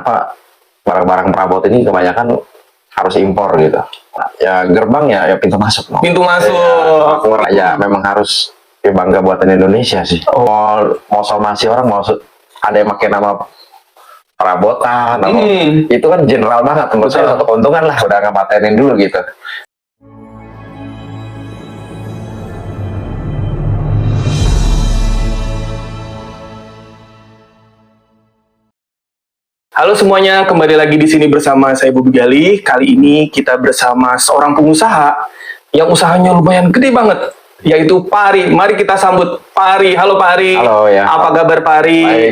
kenapa barang-barang perabot ini kebanyakan harus impor gitu. Ya gerbang ya pintu masuk. Pintu masuk. Ya memang harus bangga buatan Indonesia sih. Mau somasi orang ada yang pakai nama perabotan, itu kan general banget. Menurut saya satu keuntungan lah, udah nggak patenin dulu gitu. Halo semuanya, kembali lagi di sini bersama saya Bobi Gali. Kali ini kita bersama seorang pengusaha yang usahanya lumayan gede banget, yaitu Pak Ari. Mari kita sambut Pak Ari. Halo Pak Ari. Halo ya. Apa kabar Pak Ari?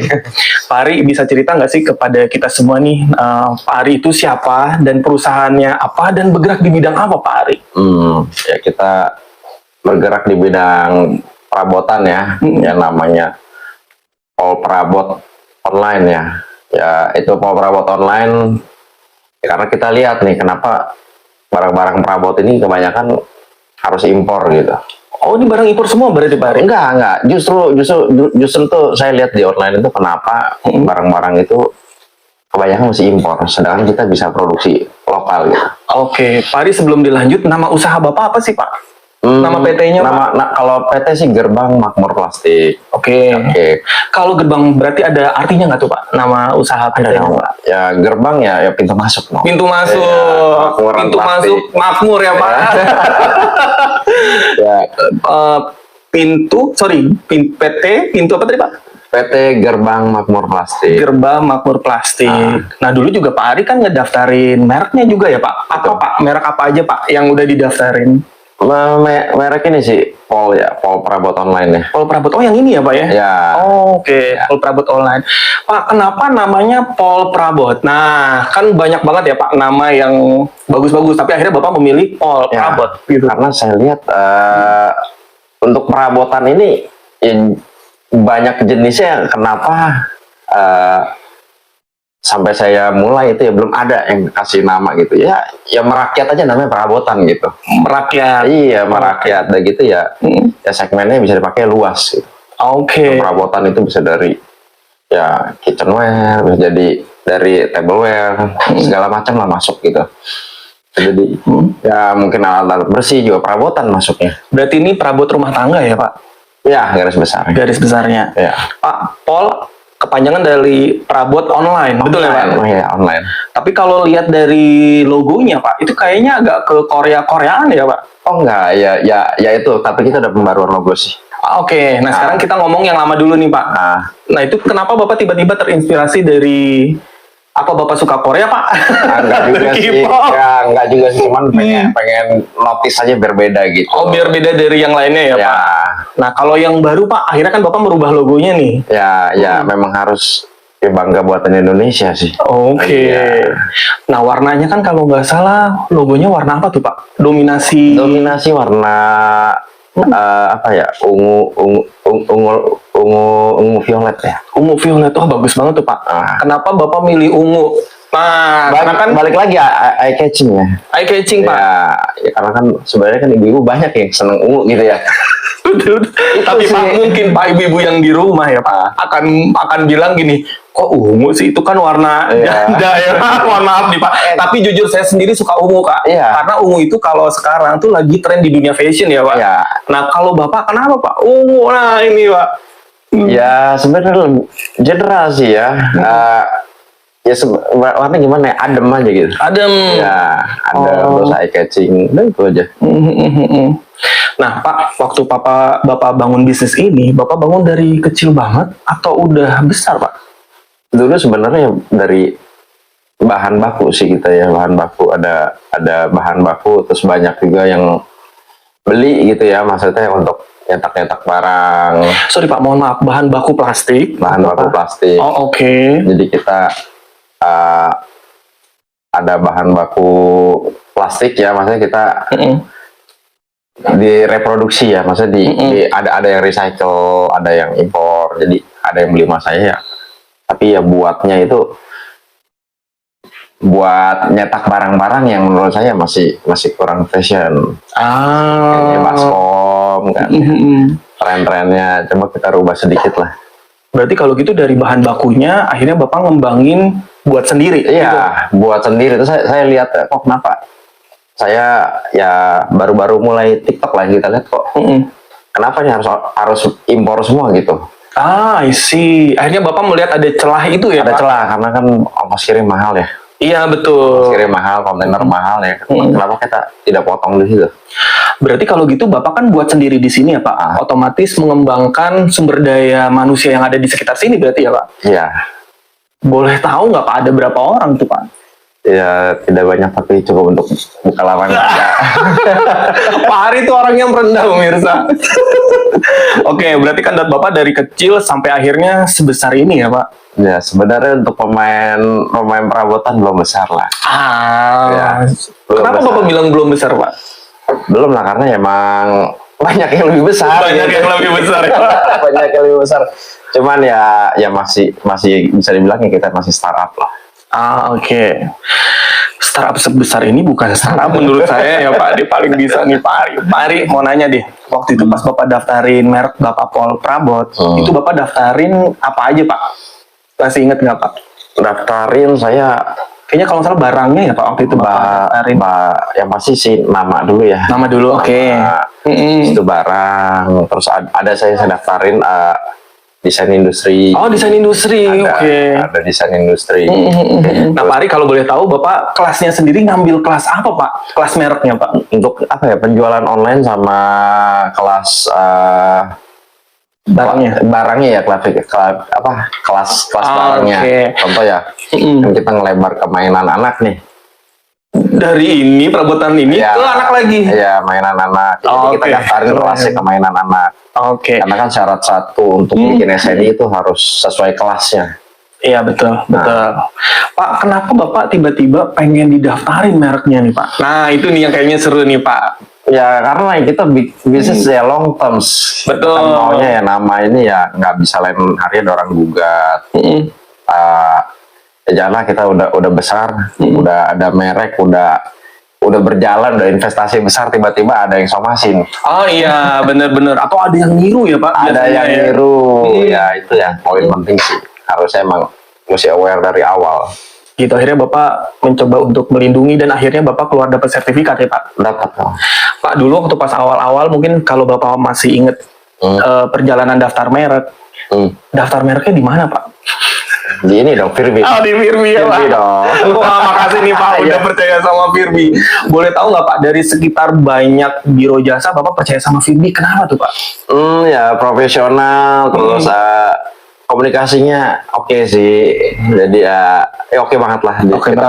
Pak Ari bisa cerita nggak sih kepada kita semua nih, Pak Ari itu siapa dan perusahaannya apa dan bergerak di bidang apa Pak Ari? Ya kita bergerak di bidang perabotan ya, yang namanya Pol Perabot Online ya. Ya itu Pol Perabot Online karena kita lihat nih kenapa barang-barang perabot ini kebanyakan harus impor gitu. Oh, ini barang impor semua berarti Pak Ari? Enggak. Justru tuh saya lihat di online itu kenapa barang-barang itu kebanyakan masih impor, sedangkan kita bisa produksi lokal gitu. Oke, Pak Ari sebelum dilanjut, nama usaha Bapak apa sih Pak? Nama PT-nya Pak? Kalau PT sih Gerbang Makmur Plastik. Oke. Kalau gerbang berarti ada artinya nggak tuh Pak? Nama usaha PT-nya Pak? Ya gerbang ya pintu masuk. Pintu masuk. Pintu masuk makmur ya Pak. Ya. PT pintu apa tadi Pak? PT Gerbang Makmur Plastik. Gerbang Makmur Plastik. Nah dulu juga Pak Ari kan ngedaftarin mereknya juga ya Pak? Apa Pak? Merek apa aja Pak yang udah didaftarin? Merek ini sih Pol Perabot Online ya. Pol Perabot, oh yang ini ya Pak ya? Ya. Oke. Pol Perabot Online. Pak, kenapa namanya Pol Perabot? Nah, kan banyak banget ya Pak nama yang bagus-bagus, tapi akhirnya Bapak memilih Pol Perabot gitu. Karena saya lihat untuk perabotan ini banyak jenisnya. Kenapa sampai saya mulai itu ya belum ada yang kasih nama gitu ya merakyat aja namanya perabotan gitu. Merakyat. Iya, merakyat. Dan gitu ya ya segmennya bisa dipakai luas gitu. Oke. Perabotan itu bisa dari ya kitchenware, bisa jadi dari tableware, segala macam lah masuk gitu. Jadi ya mungkin alat-alat bersih juga perabotan masuknya. Berarti ini perabot rumah tangga ya Pak? Ya, garis besar. Garis besarnya. Ya. Pak, Pol kepanjangan dari perabot online, betul ya Pak? Oh ya, online. Tapi kalau lihat dari logonya Pak, itu kayaknya agak ke Korea-Koreaan ya Pak? Oh enggak, ya itu, tapi kita udah pembaruan logo sih. Oke, nah sekarang kita ngomong yang lama dulu nih Pak. Nah itu kenapa Bapak tiba-tiba terinspirasi dari apa Bapak suka Korea Pak? Enggak juga sih, ya enggak juga sih, cuman pengen notice aja berbeda gitu. Oh biar beda dari yang lainnya ya Pak? Nah kalau yang baru Pak, akhirnya kan Bapak merubah logonya nih. Ya memang harus bangga buatan Indonesia sih. Oke. Nah warnanya kan kalau nggak salah logonya warna apa tuh Pak? Dominasi warna apa ya, ungu violet ya. Ungu violet, oh bagus banget tuh Pak. Kenapa Bapak milih ungu? Nah, karena kan balik lagi eye catching ya. Eye catching Pak. Ya karena kan sebenarnya kan ibu-ibu banyak yang seneng ungu gitu ya. Tapi Pak mungkin Pak ibu-ibu yang di rumah ya Pak akan bilang gini, kok ungu sih, itu kan warna janda ya. Mohon maaf nih Pak. Tapi jujur saya sendiri suka ungu Kak. Karena ungu itu kalau sekarang tuh lagi tren di dunia fashion ya Pak. Nah kalau Bapak kenapa Pak? Ungu, nah ini Pak. Ya sebenarnya general sih ya. Ya warna gimana ya, adem aja gitu. Adem. Ya, adem, terus eye catching, dan itu aja. Nah Pak, waktu Bapak bangun bisnis ini, Bapak bangun dari kecil banget atau udah besar Pak? Dulu sebenarnya dari bahan baku sih kita ya, bahan baku ada bahan baku, terus banyak juga yang beli gitu ya, maksudnya untuk nyetak barang. Sorry Pak, mohon maaf, bahan baku plastik. Bahan baku plastik. Oh oke. Jadi kita ada bahan baku plastik ya, maksudnya kita direproduksi ya, maksudnya ada yang recycle, ada yang impor, jadi ada yang beli sama saya ya. Tapi ya buatnya itu buat nyetak barang-barang yang menurut saya masih kurang fashion. Kayak baskom kan. Tren-trennya coba kita rubah sedikit lah. Berarti kalau gitu dari bahan bakunya akhirnya Bapak ngembangin buat sendiri. Gitu. Iya, buat sendiri. Terus saya lihat kok kenapa saya ya baru-baru mulai TikTok lah kita lihat kok. Kenapa nih harus impor semua gitu? I see. Akhirnya Bapak melihat ada celah itu ya, Ada Pak? celah karena kan ongkos kirim mahal ya. Iya, Ongkos betul. kirim mahal, kontainer mahal ya. Kenapa kita tidak potong di situ? Berarti kalau gitu Bapak kan buat sendiri di sini ya, Pak? Otomatis mengembangkan sumber daya manusia yang ada di sekitar sini berarti ya, Pak? Iya. Boleh tahu nggak, Pak, ada berapa orang tuh, Pak? Ya tidak banyak tapi cukup untuk buka lapangan kerja. Pak Hari itu orang yang rendah, pemirsa. Oke, berarti kan Bapak dari kecil sampai akhirnya sebesar ini ya, Pak? Ya sebenarnya untuk pemain perabotan belum besar lah. Ya, belum Kenapa besar. Bapak bilang belum besar, Pak? Belum lah karena emang banyak yang lebih besar. Banyak gitu. yang lebih besar ya. Banyak yang lebih besar. Cuman ya masih bisa dibilang ya kita masih startup lah. Oke. Startup sebesar ini bukan startup menurut saya ya, Pak. Dia paling bisa nih, Pak Ari. Pak Ari, mau nanya deh. Waktu itu pas Bapak daftarin merek Bapak Pol Prabot, itu Bapak daftarin apa aja, Pak? Masih inget nggak, Pak? Daftarin saya Kayaknya kalau nggak salah barangnya ya, Pak, waktu itu Bapak daftarin. yang pasti sih nama dulu ya. Nama dulu, oke. Itu barang. Terus ada saya daftarin desain industri. Oh, desain industri, oke. Ada desain industri. Nah, Pak Ari, kalau boleh tahu, Bapak kelasnya sendiri ngambil kelas apa, Pak? Kelas mereknya, Pak? Untuk apa ya, penjualan online sama kelas barangnya ya, kelas barangnya. Oke. Contoh ya, kan kita ngelebar ke mainan anak nih. Dari ini, perabotan ini, Ya, ke anak lagi? Iya, mainan anak. Jadi kita Oke. daftarin kelasnya ke mainan anak. Oke. Karena kan syarat satu untuk bikin SNI itu harus sesuai kelasnya. Iya, betul, betul. Pak, kenapa Bapak tiba-tiba pengen didaftarin mereknya nih, Pak? Nah, itu nih yang kayaknya seru nih, Pak. Ya karena kita bisnis ya long terms. Betul. Kita maunya ya nama ini ya nggak bisa lain hari ada orang gugat. Ya janganlah kita udah besar, udah ada merek, udah berjalan, udah investasi besar, tiba-tiba ada yang somasin. Oh iya, bener-bener. Atau ada yang niru ya, Pak? Ada biasanya yang ya? niru, ya itu yang poin penting sih. Harusnya emang mesti aware dari awal. Gitu, akhirnya Bapak mencoba untuk melindungi dan akhirnya Bapak keluar dapat sertifikat ya, Pak? Dapat dong. Pak, dulu waktu pas awal-awal mungkin kalau Bapak masih inget perjalanan daftar merek, daftar mereknya di mana, Pak? Di ini dong, Firbi. Oh, di Firbi ya, Pak? Firbi dong. Wah, makasih nih, Pak, udah percaya sama Firbi. Boleh tahu nggak, Pak, dari sekitar banyak biro jasa, Bapak percaya sama Firbi, kenapa tuh, Pak? Ya profesional, terus komunikasinya oke sih. Jadi ya oke banget lah. Kita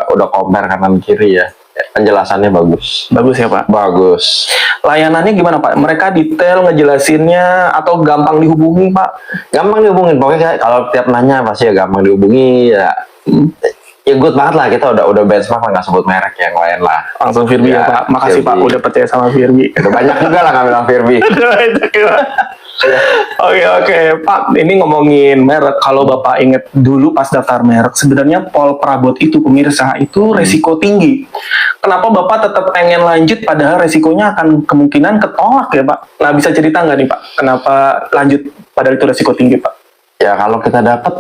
udah compare kanan kiri ya. Penjelasannya bagus. Bagus ya, Pak? Bagus. Layanannya gimana, Pak? Mereka detail ngejelasinnya atau gampang dihubungi, Pak? Gampang dihubungin. Pokoknya kalau tiap nanya pasti ya gampang dihubungi ya. Ya good banget lah, kita udah benchmark lah, nggak sebut merek yang lain lah. Langsung Firbi ya, Pak? Makasih, Firbi. Pak, udah percaya sama Firbi. Udah banyak juga lah ngambil Firbi. Oke, Pak, ini ngomongin merek. Kalau Bapak inget dulu pas daftar merek, sebenarnya Pol Prabot itu, pemirsa, itu resiko tinggi. Kenapa Bapak tetap pengen lanjut padahal resikonya akan kemungkinan ketolak ya, Pak? Nah, bisa cerita nggak nih, Pak? Kenapa lanjut padahal itu resiko tinggi, Pak? Ya kalau kita dapat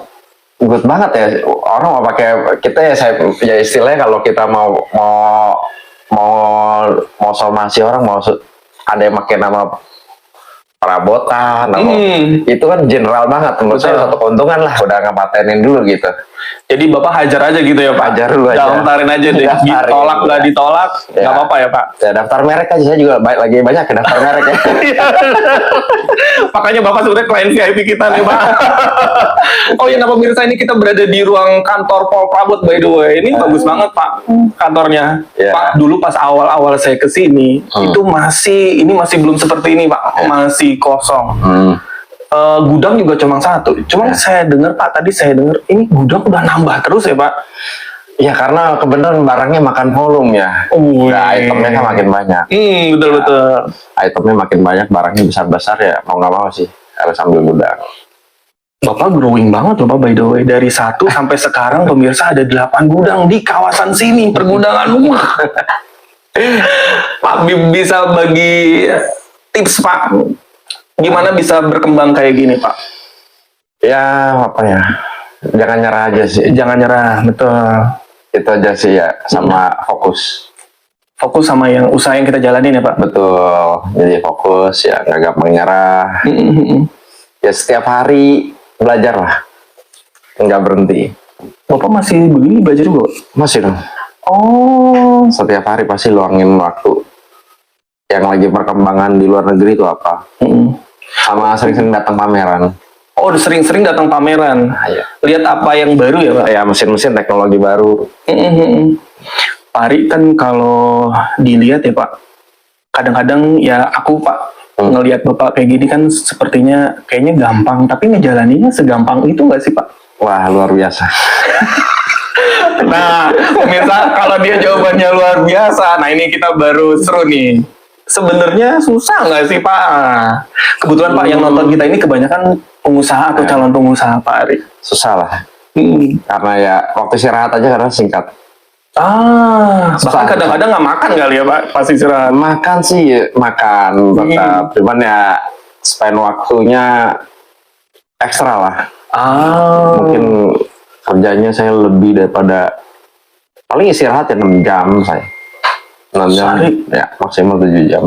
good banget ya. Orang mau pakai kita ya istilahnya kalau kita mau somasi orang ada yang pakai nama perabotan, itu kan general banget. Menurut saya satu keuntungan lah, udah ngepatenin dulu gitu. Jadi Bapak hajar aja gitu ya, Pak? Hajar dulu aja. Daftarin aja deh. Daftarin. Ditolak nggak ditolak, nggak Ya. apa-apa ya, Pak? Ya daftar merek aja, saya juga lagi banyak ya daftar merek ya. Makanya Bapak sebenarnya klien VIP kita nih, Pak. Oh ya, nah pemirsa, ini kita berada di ruang kantor Pol Prabot, by the way. Ini bagus banget, Pak, kantornya. Ya. Pak, dulu pas awal-awal saya kesini, itu masih belum seperti ini, Pak. Masih kosong. Gudang juga cuma satu. Cuma saya dengar, Pak, tadi saya dengar ini gudang udah nambah terus ya, Pak. Ya karena kebetulan barangnya makan volume ya. Nah, itemnya kan makin banyak. Betul-betul. Itemnya makin banyak, barangnya besar-besar ya, mau nggak mau sih harus sambil gudang. Bapak growing banget loh, Pak, by the way. Dari 1 sampai sekarang pemirsa ada 8 gudang di kawasan sini, pergudangan. Pak, bisa bagi tips, Pak, gimana bisa berkembang kayak gini, Pak? Ya apa ya, Jangan nyerah aja sih. Jangan nyerah, betul. Itu aja sih ya, sama fokus. Fokus sama yang usaha yang kita jalanin ya Pak. Betul. Jadi fokus ya, nggak gampang nyerah. Ya setiap hari belajar lah, nggak berhenti. Bapak masih begini belajar juga, Pak? Masih dong. Oh, Setiap hari pasti luangin waktu. Yang lagi perkembangan di luar negeri itu apa? Sama sering-sering datang pameran. oh udah sering-sering datang pameran. Iya. Lihat apa yang baru ya Pak? Ya mesin-mesin teknologi baru. Pak Ari kan kalau dilihat ya Pak, kadang-kadang ya aku Pak ngelihat Bapak kayak gini kan sepertinya kayaknya gampang, tapi ngejalaninnya segampang itu nggak sih Pak? Wah, luar biasa. Nah, pemirsa, kalau dia jawabannya luar biasa, nah ini kita baru seru nih. Sebenarnya susah nggak sih Pak? Kebetulan Pak yang nonton kita ini kebanyakan pengusaha atau calon pengusaha Pak Ari. Susah lah. Hmm. Karena ya waktu istirahat aja karena singkat. Bahkan kadang-kadang nggak makan kali ya Pak, pas istirahat. Makan sih, makan tetap. Cuman ya spend waktunya ekstra lah. Mungkin kerjanya saya lebih daripada paling istirahat ya 6 jam saya. 6 jam Sehari? ya maksimal 7 jam.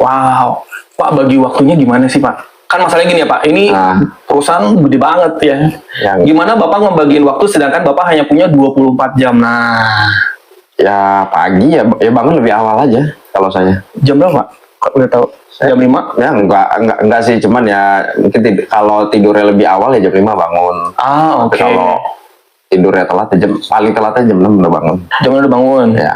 Wow, Pak bagi waktunya gimana sih Pak? Kan masalahnya gini ya Pak, ini perusahaan gede banget ya. Gimana Bapak ngebagiin waktu sedangkan Bapak hanya punya 24 jam? Nah, Ya pagi ya bangun lebih awal aja kalau saya. jam berapa? Kok udah tahu? Jam 5? Ya enggak sih, cuman ya mungkin kalau tidurnya lebih awal ya jam 5 bangun. Oke. Tapi kalau tidurnya telat ya paling telatnya jam 6 udah bangun. Jam udah bangun. Ya.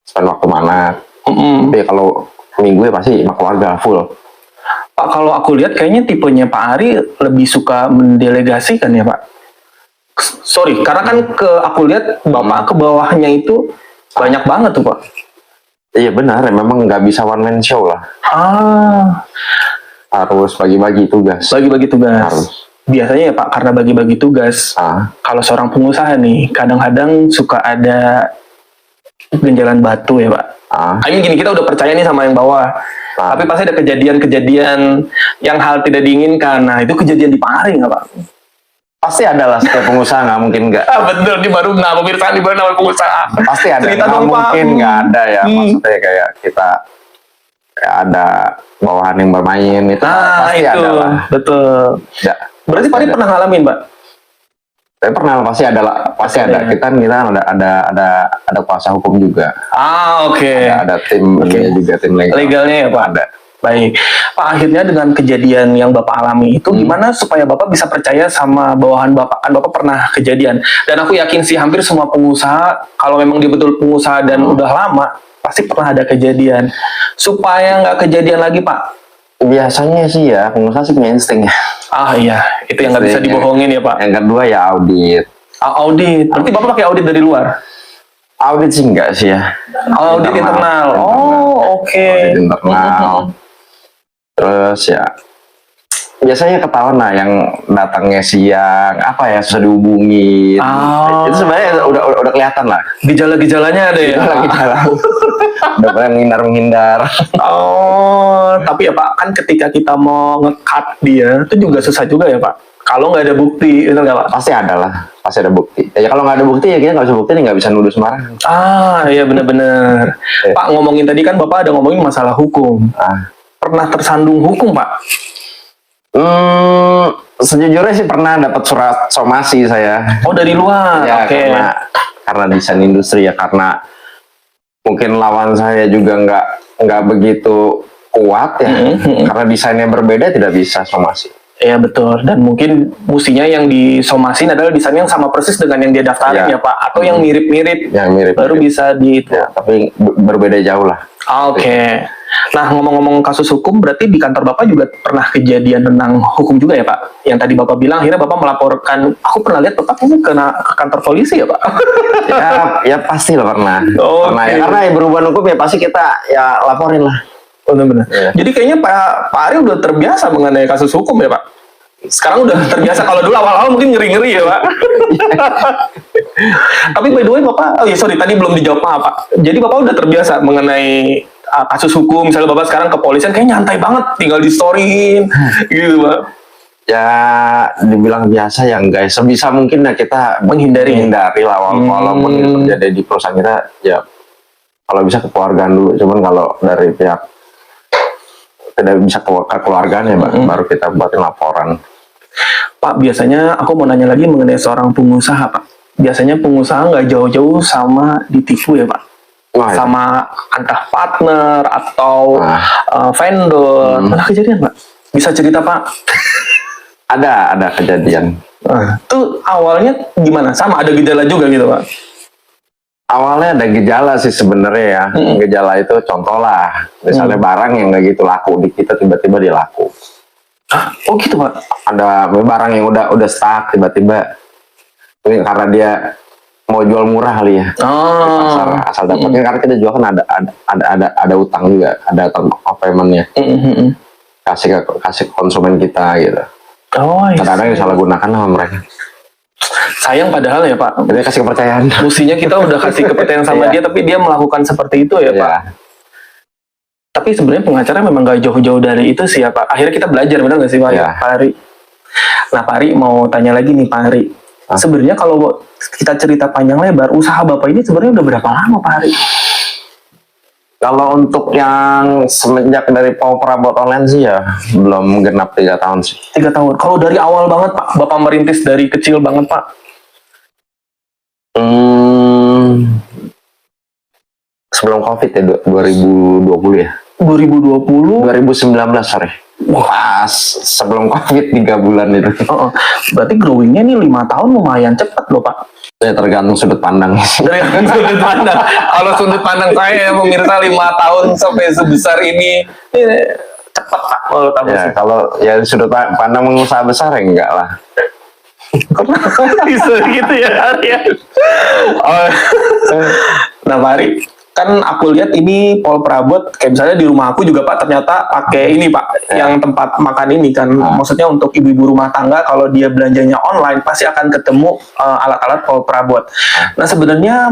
Spend waktu mana. Tapi kalau minggu ya pasti sama keluarga full. Pak, kalau aku lihat kayaknya tipenya Pak Ari lebih suka mendelegasikan ya Pak. Sorry, karena kan aku lihat Bapak ke bawahnya itu banyak banget tuh Pak. Iya benar, memang nggak bisa one man show lah. Harus bagi-bagi tugas. Bagi-bagi tugas. Harus. Biasanya ya Pak, karena bagi-bagi tugas, kalau seorang pengusaha nih, kadang-kadang suka ada ganjalan batu ya Pak. Gini, kita udah percaya nih sama yang bawah. Tapi pasti ada kejadian-kejadian yang hal tidak diinginkan. Nah, itu kejadian di Pak Ari nggak Pak? Pasti ada lah, setiap pengusaha nggak mungkin nggak. Betul, di baru pemirsa di baru nama pengusaha. Pasti ada, Cerita nggak dong, Pak. mungkin nggak ada ya. Maksudnya kayak kita kayak ada bawahan yang bermain itu pasti itu ada lah. betul. Ya, Berarti Pak Ari pernah ngalamin, Pak? saya pernah pasti ada lah, pasti ada. Kita kan ada kuasa hukum juga. Oke. Ada tim juga, tim legal. Legalnya ya Pak? Ada. Baik, Pak, akhirnya dengan kejadian yang Bapak alami itu gimana supaya Bapak bisa percaya sama bawahan Bapak? Kan Bapak pernah kejadian, dan aku yakin sih hampir semua pengusaha, kalau memang dia betul pengusaha dan udah lama, pasti pernah ada kejadian. Supaya nggak kejadian lagi, Pak? Biasanya sih ya, pengusaha sih punya insting ya. Iya, itu yang nggak bisa dibohongin ya Pak. Yang kedua ya audit. Audit, berarti Bapak pakai audit dari luar? Audit sih enggak sih ya. Audit internal. Oke. Audit internal. Terus ya biasanya ketahuan lah yang datangnya siang, apa ya, susah dihubungin. Itu sebenarnya udah kelihatan lah. Gejala-gejalanya ada ya. Gejala. Udah pengen menghindar. Tapi ya Pak, kan ketika kita mau nge-cut dia, itu juga susah juga ya Pak. Kalau nggak ada bukti, itu nggak Pak? Pasti ada lah, pasti ada bukti. Ya kalau nggak ada bukti ya kita nggak bisa bukti, nggak bisa nuduh sembarangan. Iya benar-benar. Pak, ngomongin tadi kan Bapak ada ngomongin masalah hukum. Pernah tersandung hukum Pak? Sejujurnya sih pernah dapat surat somasi saya. Dari luar. Ya, karena desain industri ya, karena mungkin lawan saya juga nggak begitu kuat ya, karena desainnya berbeda tidak bisa somasi. Iya betul, dan mungkin mestinya yang disomasin adalah desain yang sama persis dengan yang dia daftarin ya Pak, atau yang mirip-mirip. Yang mirip. Baru bisa di itu. Ya, tapi berbeda jauh lah. Oke. Nah, ngomong-ngomong kasus hukum, berarti di kantor Bapak juga pernah kejadian tentang hukum juga ya Pak? Yang tadi Bapak bilang, akhirnya Bapak melaporkan, aku pernah lihat Bapak kayaknya ke kantor polisi ya Pak? ya pasti lah pernah. Pernah ya, karena berhubungan hukum ya pasti kita ya laporin lah. Benar-benar. Jadi kayaknya Pak Ari udah terbiasa mengenai kasus hukum ya Pak? Sekarang udah terbiasa. Kalau dulu awal-awal mungkin ngeri-ngeri ya Pak? Tapi by the way Bapak, tadi belum dijawab Pak. Jadi Bapak udah terbiasa mengenai kasus hukum, misalnya Bapak sekarang kepolisian kayak nyantai banget, tinggal di storyin gitu Pak. Ya dibilang biasa ya enggak, sebisa mungkin ya kita Menghindari. lah walaupun itu terjadi di perusahaan kita ya, kalau bisa kekeluargaan dulu. Cuman kalau dari pihak tidak bisa kekeluargaan ya baru kita buatin laporan. Pak, biasanya aku mau nanya lagi mengenai seorang pengusaha, Pak. Biasanya pengusaha nggak jauh-jauh sama ditipu ya, Pak? Wah, ya. Sama entah partner atau vendor. Pernah kejadian, Pak? Bisa cerita, Pak? Ada kejadian. Itu awalnya gimana? Sama ada gejala juga gitu, Pak? Awalnya ada gejala sih sebenarnya ya. Gejala itu contoh lah, misalnya barang yang nggak gitu laku di kita tiba-tiba dia laku. Oh gitu, Pak? Ada barang yang udah stuck tiba-tiba, ini karena dia mau jual murah kali ya. Pasar asal dapatnya, karena kita jual kan ada utang juga, ada term of payment-nya. Kasih ke konsumen kita gitu. Kadang-kadang disalahgunakan sama mereka. Sayang padahal ya, Pak. Dia kasih kepercayaan. Mestinya kita udah kasih kepercayaan sama dia, tapi dia melakukan seperti itu ya, Pak. Tapi sebenarnya pengacara memang gak jauh-jauh dari itu sih ya, Pak. Akhirnya kita belajar, benar nggak sih, Pak? Pak Ari. Nah, Pak Ari mau tanya lagi nih, Pak Ari. Sebenarnya kalau kita cerita panjang lebar, usaha Bapak ini sebenarnya udah berapa lama, Pak Ari? Kalau untuk yang semenjak dari Paul Perabot Online sih ya belum genap 3 tahun sih. 3 tahun. Kalau dari awal banget, Pak, Bapak merintis dari kecil banget, Pak? Sebelum COVID ya, 2020 ya. 2019, sorry. Wah, sebelum COVID 3 bulan itu. Berarti growingnya nih 5 tahun lumayan cepat loh, Pak. Ya tergantung sudut pandang. Tergantung sudut pandang. Kalau sudut pandang saya pemirsa 5 tahun sampai sebesar ini cepat, Pak. Ya, kalau ya sudut pandang pengusaha besar ya enggak lah. Bisa gitu ya, Ari ya. Nah, Pak Ari, kan aku lihat ini Paul Perabot kayak misalnya di rumah aku juga, Pak, ternyata pakai ini, Pak, yang tempat makan ini kan. Maksudnya untuk ibu-ibu rumah tangga kalau dia belanjanya online pasti akan ketemu alat-alat Paul Perabot. Nah, sebenarnya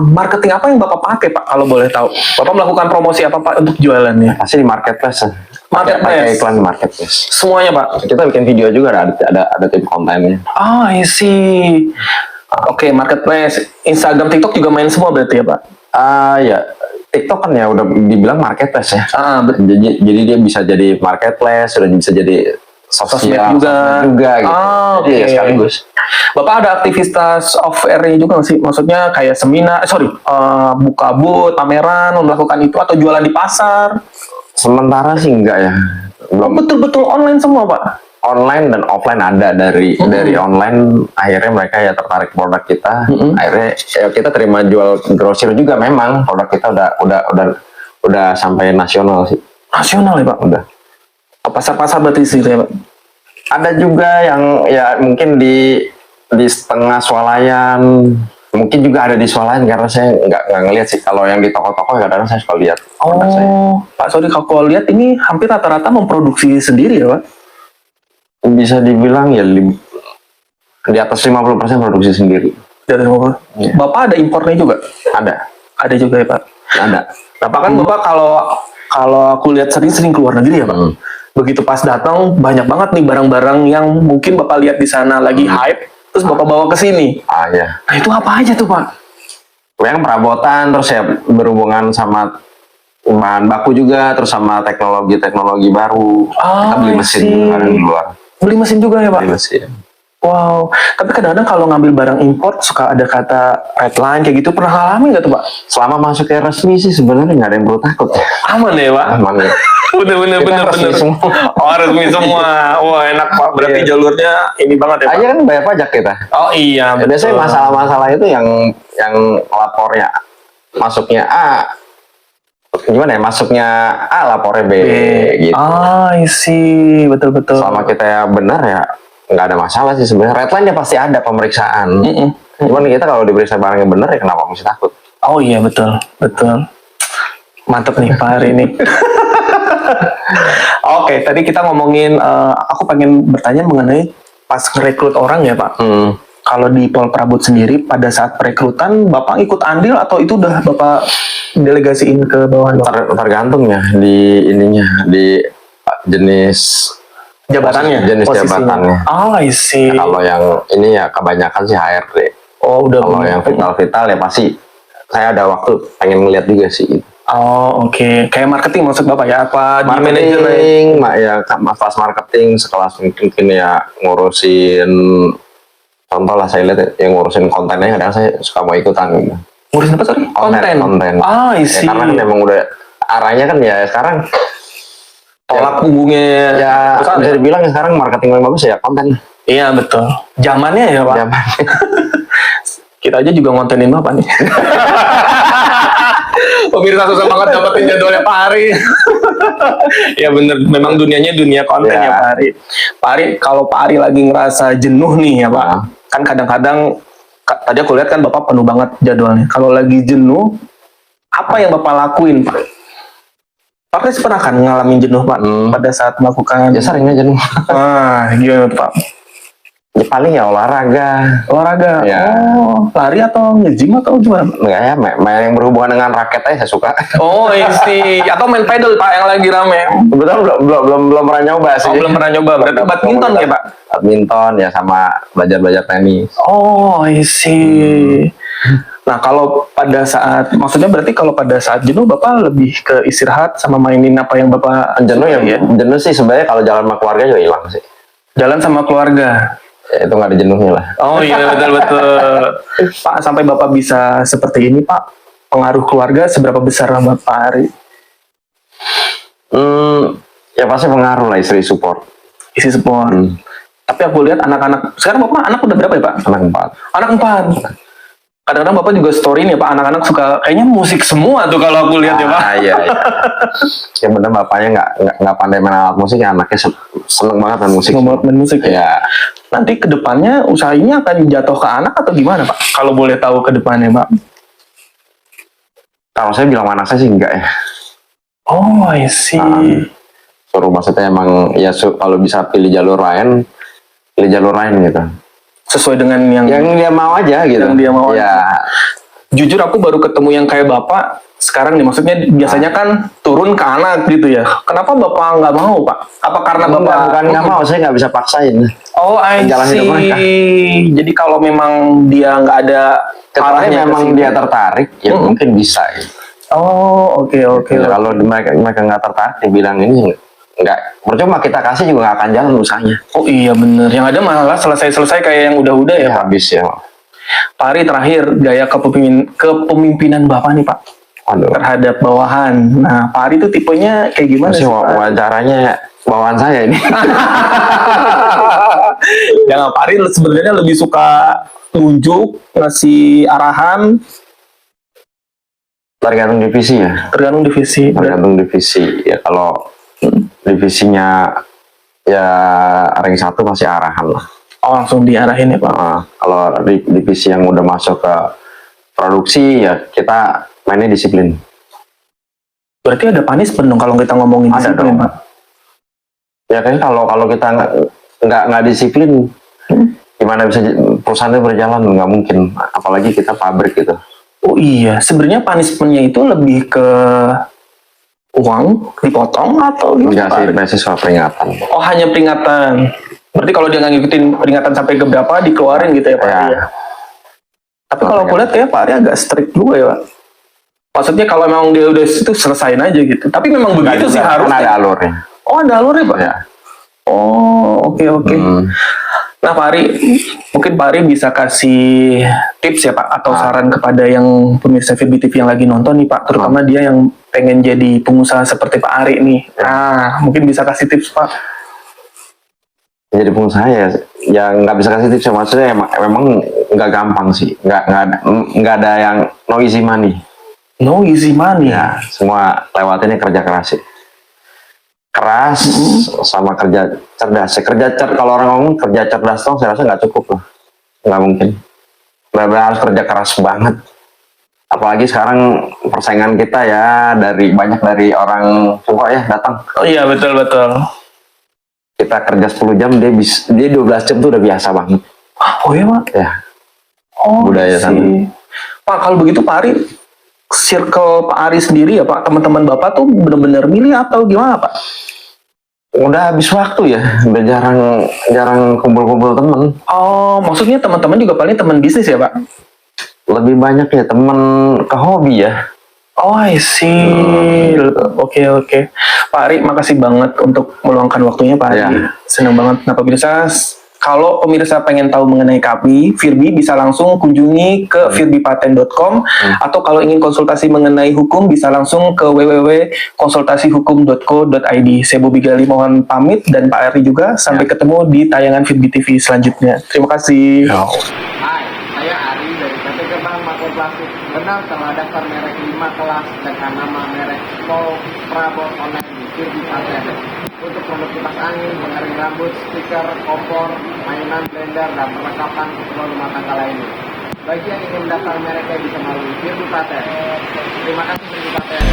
marketing apa yang Bapak pakai, Pak, kalau boleh tahu? Bapak melakukan promosi apa, Pak, untuk jualannya? Pasti di marketplace. Marketplace. Iklan di marketplace. Semuanya, Pak. Kita bikin video juga, ada tim kontennya. I see. Oke, marketplace, Instagram, TikTok juga main semua berarti ya, Pak? Ya, TikTok kan ya udah dibilang marketplace ya. Jadi dia bisa jadi marketplace, sudah bisa jadi sosial juga gitu. Jadi ya sekaligus. Bapak ada aktivitas off-air-nya juga nggak sih? Maksudnya kayak seminar, buka booth, pameran, melakukan itu, atau jualan di pasar? Sementara sih enggak ya. Belum. Betul-betul online semua, Pak? Online dan offline ada. Dari online akhirnya mereka ya tertarik produk kita. Akhirnya ya kita terima jual grosir juga, memang produk kita udah sampai nasional sih. Nasional ya, Pak? Udah. Pasar-pasar berarti sih ya, Pak? Ada juga yang ya mungkin di setengah swalayan, mungkin juga ada di swalayan, karena saya nggak ngelihat sih. Kalau yang di toko-toko kadang-kadang saya suka lihat. Pak, sorry, kalau lihat ini hampir rata-rata memproduksi sendiri ya, Pak? Bisa dibilang ya di atas 50% produksi sendiri. Dari Bapak ada impornya juga? Ada juga ya, Pak? Ada. Nah, Pak, kan Bapak kalau aku lihat sering keluar negeri ya, Pak. Begitu pas datang banyak banget nih barang-barang yang mungkin Bapak lihat di sana lagi hype, terus Bapak bawa ke sini. Ya. Nah, itu apa aja tuh, Pak? Yang perabotan, terus ya berhubungan sama bahan baku juga, terus sama teknologi baru. Kita beli mesin juga di luar. Beli mesin juga ya, Pak? Beli mesin. Wow, tapi kadang-kadang kalau ngambil barang impor suka ada kata red line kayak gitu. Pernah ngalamin nggak tuh, Pak? Selama masuknya resmi sih sebenarnya nggak ada yang perlu takut. Aman ya, Pak? Aman ya. Bener. Resmi semua. Resmi semua. Wah, enak, Pak. Berarti jalurnya ini banget ya, Pak? Aja kan bayar pajak kita. Oh iya, betul. Biasanya masalah-masalah itu yang lapornya masuknya A, gimana ya, masuknya A lapornya B gitu. I see, betul. Selama kita ya benar ya nggak ada masalah sih sebenarnya. Redline ya pasti ada pemeriksaan. Cuman kita kalau diperiksa barangnya benar ya kenapa mesti takut? Oh iya, betul. Mantep nih Pak hari ini. Oke, tadi kita ngomongin, aku pengen bertanya mengenai pas merekrut orang ya, Pak. Kalau di Paul Perabot sendiri pada saat perekrutan Bapak ikut andil atau itu udah Bapak delegasiin ke bawahan Bapak? Tergantung ya di ininya, di jenis Jabatannya, jenis posisinya. jabatannya. Oh, I see. Kalau yang ini ya kebanyakan sih HRD. Oh, udah. Kalau yang vital ya pasti saya ada waktu pengen ngeliat juga sih. Oh, oke. Kayak marketing maksud Bapak ya? Apa di manajer? Marketing, ya kelas marketing sekelas mungkin ya ngurusin, contoh lah saya lihat yang ngurusin kontennya kadang saya suka mau ikutan gitu. Ngurusin apa, sorry? Konten. Ah, I Ya, see. karena kan memang udah arahnya kan ya sekarang Tolak punggungnya. ya perusahaan bisa ya? dibilang ya sekarang marketing yang bagus ya konten. Iya, betul. Zamannya ya, Pak. Zaman. Kita aja juga ngontenin Bapak nih. Pemirsa susah banget dapetin jadwalnya Pak Ari. Ya bener, memang dunianya dunia konten ya, Ya. Pak Ari. Pak Ari, kalau Pak Ari lagi ngerasa jenuh nih ya Pak, Nah. kan kadang-kadang, tadi aku lihat kan Bapak penuh banget jadwalnya. Kalau lagi jenuh, apa yang Bapak lakuin Pak? Pak Kris pernah kan ngalamin jenuh Pak pada saat melakukan? Ya sering aja nih. Wah, gimana tuh, Pak? Ya paling ya olahraga. Olahraga? Ya. Oh, lari atau nge-gym atau gimana? Enggak ya, main yang berhubungan dengan raket aja saya suka. Oh, isi. Atau main pedal Pak yang lagi rame? Kebetulan belum pernah nyoba sih. Oh, belum pernah nyoba. Berarti badminton ya Pak? Badminton ya sama belajar tenis. Oh, isi. Nah, kalau pada saat, maksudnya berarti kalau pada saat jenuh Bapak lebih ke istirahat sama mainin apa yang Bapak Jenuh ya, sukai jenuh sih sebenarnya kalau jalan sama keluarga juga hilang sih. Jalan sama keluarga. Ya, itu nggak ada jenuhnya lah. Oh iya, betul-betul. Pak, sampai Bapak bisa seperti ini Pak, pengaruh keluarga seberapa besar sama Bapak Ari? Ya pasti pengaruh lah istri support. Isi support. Tapi aku lihat anak-anak, sekarang Bapak anak udah berapa ya Pak? Anak 4. Anak 4. Kadang-kadang Bapak juga story nih Pak, anak-anak suka, kayaknya musik semua tuh kalau aku lihat ya Pak. Iya, iya. Ya bener bapaknya nggak pandai main alat musik ya anaknya seneng banget main musik. Seneng banget main musik ya? Ya. Nanti kedepannya usahanya akan jatuh ke anak atau gimana Pak? Kalau boleh tahu kedepannya Pak. Kalau saya bilang anak saya sih enggak ya. Oh, I see. Suruh maksudnya emang ya kalau bisa pilih jalur lain gitu. Sesuai dengan yang Dia mau aja gitu. Yang dia mau Ya. jujur aku baru ketemu yang kayak Bapak sekarang nih, maksudnya biasanya kan turun ke anak gitu ya. Kenapa Bapak nggak mau Pak? Apa karena Bapak bukan nggak mau, saya nggak bisa paksain. Oh, I Jalan hidup mereka. see. Jadi kalau memang dia nggak ada Kalau arahnya ke memang situ. dia tertarik, ya mungkin bisa. Gitu. Oh, oke. Kalau mereka nggak tertarik, dibilang ini nggak, percuma kita kasih juga nggak akan jalan usahanya. Oh iya bener. Yang ada malah selesai kayak yang udah-udah ya Ya Pak. habis ya. Pak Ari, terakhir gaya kepemimpinan Bapak nih Pak Aduh. terhadap bawahan. Nah, Pak Ari itu tipenya kayak gimana Masih sih Pak? wawancaranya bawaan saya ini. Jangan, Pak Ari sebenarnya lebih suka nunjuk, ngasih arahan, Tergantung divisi ya. tergantung divisi. Tergantung divisi. Ya kalau divisinya ya ring 1 masih arahan lah. Oh, langsung diarahin ya Pak. Kalau divisi yang udah masuk ke produksi ya kita mainnya disiplin. Berarti ada punishment dong kalau kita ngomongin Ada disiplin dong. Pak. Ya kan kalau kita nggak disiplin, gimana bisa perusahaan itu berjalan? Nggak mungkin. Apalagi kita pabrik gitu. Oh iya, sebenarnya punishment-nya itu lebih ke uang dipotong atau Enggak gimana? sih, beasiswa peringatan. Oh, hanya peringatan. Berarti kalau dia nggak ngikutin peringatan sampai ke berapa dikeluarin gitu ya Pak Ari ya. Tapi kalau aku lihat kayak Pak Ari agak strict juga ya Pak. Maksudnya kalau memang dia udah itu selesain aja gitu. Tapi memang begitu sih Kan harusnya. ada alurnya. Oh, ada alurnya Pak. Ya. Oh, oke. Nah Pak Ari, mungkin Pak Ari bisa kasih tips ya Pak, atau saran kepada yang pemirsa VB TV yang lagi nonton nih Pak, terutama dia yang pengen jadi pengusaha seperti Pak Ari nih. Nah, mungkin bisa kasih tips Pak. Jadi pengusaha ya nggak bisa kasih tips, maksudnya memang nggak gampang sih, nggak ada yang no easy money. No easy money. Ya, semua lewatinnya kerja keras sih. Keras sama kerja cerdas. Kalau orang ngomong kerja cerdas dong, saya rasa nggak cukup lah, nggak mungkin. Benar-benar harus kerja keras banget. Apalagi sekarang persaingan kita ya banyak dari orang Tiongkok ya datang. Oh iya, betul. Kita kerja 10 jam, dia 12 jam tuh udah biasa banget. Oh iya Pak. Ya. Oh, Budaya sih. sana. Pak, kalau begitu Pak Ari, circle Pak Ari sendiri ya Pak, teman-teman Bapak tuh benar-benar milih atau gimana Pak? Udah habis waktu ya, udah jarang kumpul-kumpul temen. Oh, maksudnya teman-teman juga paling teman bisnis ya, Pak? Lebih banyak ya temen ke hobi ya. Oh, I see. Oke, oke. Pak Ari, makasih banget untuk meluangkan waktunya, Pak Ari. Ya. Senang banget. Nah, pemirsa, kalau pemirsa pengen tahu mengenai KAPI, Firby bisa langsung kunjungi ke firbypaten.com atau kalau ingin konsultasi mengenai hukum bisa langsung ke www.konsultasihukum.co.id. Saya Bobby Gali mohon pamit dan Pak Ari juga. Sampai ketemu di tayangan Firby TV selanjutnya. Terima kasih. Hai, saya Ari dari PT Gerbang Makor Plastik. Benar telah daftar merek 5 kelas dengan nama merek Pol Prabot Online di Firby Paten. Untuk produk kipas angin, pengering rambut, stiker, kompor, mainan blender, dan perlengkapan keperluan rumah tangga lainnya. Bagi yang ingin mendaftar mereknya bisa melalui Firby Paten. Terima kasih Firby Paten.